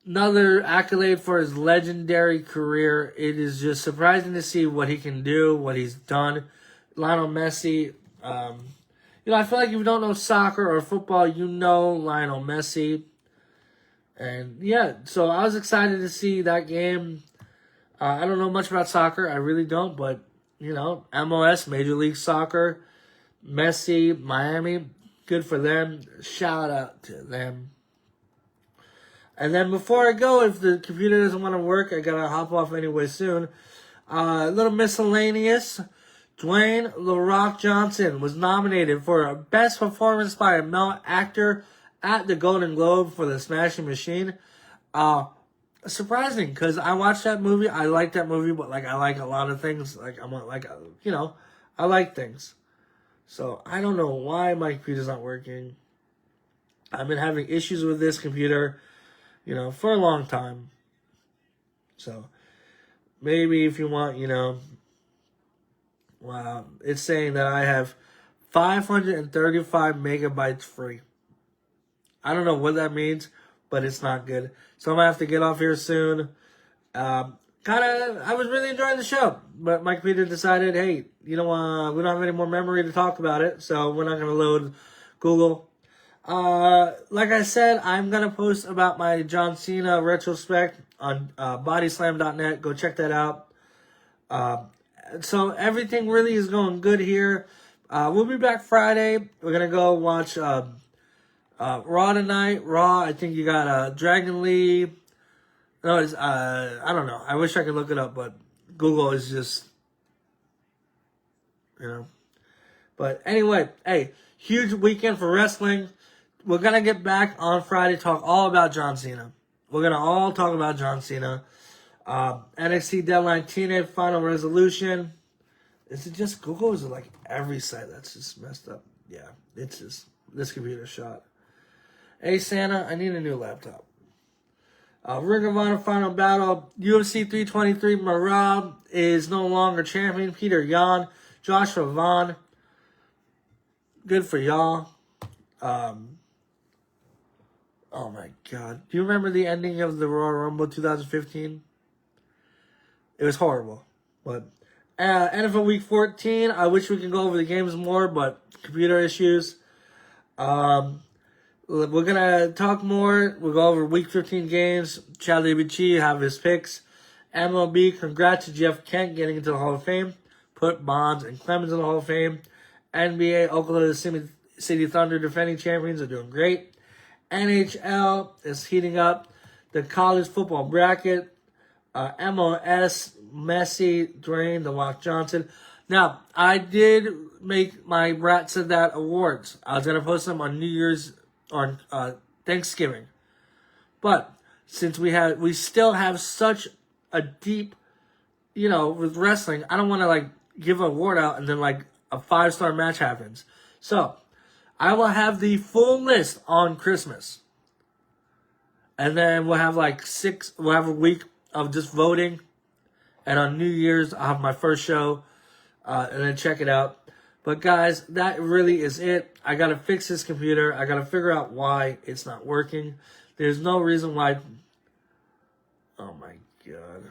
Another accolade for his legendary career. It is just surprising to see what he can do, what he's done. Lionel Messi. I feel like if you don't know soccer or football, you know Lionel Messi. And yeah, so I was excited to see that game. I don't know much about soccer. I really don't. But, MLS, Major League Soccer, Messi, Miami, good for them. Shout out to them. And then before I go, if the computer doesn't want to work, I got to hop off anyway soon. A little miscellaneous. Dwayne the Rock Johnson was nominated for Best Performance by a Male Actor at the Golden Globe for The Smashing Machine. Surprising, because I watched that movie. I like that movie, but I like a lot of things. I like things. So I don't know why my computer's not working. I've been having issues with this computer, for a long time. So maybe if you want, wow, it's saying that I have 535 megabytes free. I don't know what that means, but it's not good. So I'm going to have to get off here soon. I was really enjoying the show, but my computer decided, hey, we don't have any more memory to talk about it, so we're not going to load Google. Like I said, I'm going to post about my John Cena retrospect on bodyslam.net. Go check that out. So everything really is going good here. We'll be back Friday. We're going to go watch Raw tonight. Raw, I think you got Dragon Lee. No, it's, I don't know. I wish I could look it up, but Google is just, But anyway, hey, huge weekend for wrestling. We're going to get back on Friday, talk all about John Cena. We're going to all talk about John Cena. NXT Deadline Teenage Final Resolution. Is it just Google or is it every site that's just messed up? Yeah, it's just this computer shot. Hey Santa, I need a new laptop. Ring of Honor Final Battle. UFC 323 Merab is no longer champion. Petr Yan, Joshua Vaughn. Good for y'all. Oh my God. Do you remember the ending of the Royal Rumble 2015? It was horrible. But NFL Week 14, I wish we could go over the games more, but computer issues. We're going to talk more. We'll go over Week 15 games. Charlie Bichi have his picks. MLB, congrats to Jeff Kent getting into the Hall of Fame. Put Bonds and Clemens in the Hall of Fame. NBA, Oklahoma City Thunder defending champions are doing great. NHL is heating up. The college football bracket. MLS, Messi, Dwayne the Rock Johnson. Now, I did make my Brat Said That awards. I was going to post them on New Year's, on Thanksgiving. But since we still have such a deep, with wrestling, I don't want to give an award out and then a 5-star match happens. So, I will have the full list on Christmas. And then we'll have we'll have a week of just voting. And on New Year's, I'll have my first show. And then check it out. But guys, that really is it. I got to fix this computer. I got to figure out why it's not working. There's no reason why. Oh my God.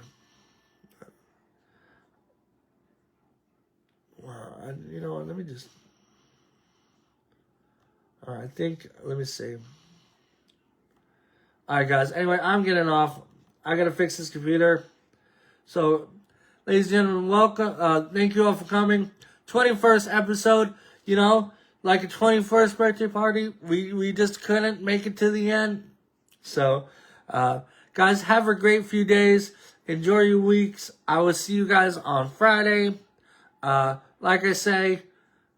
Wow. You know what? Let me just. I think, let me see. Alright guys, anyway, I'm getting off. I gotta fix this computer. So, ladies and gentlemen, welcome. Thank you all for coming. 21st episode, like a 21st birthday party. We just couldn't make it to the end. So, guys, have a great few days. Enjoy your weeks. I will see you guys on Friday. Like I say,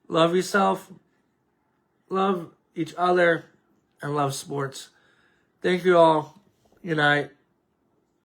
love yourself. Love each other and love sports. Thank you all. Good night.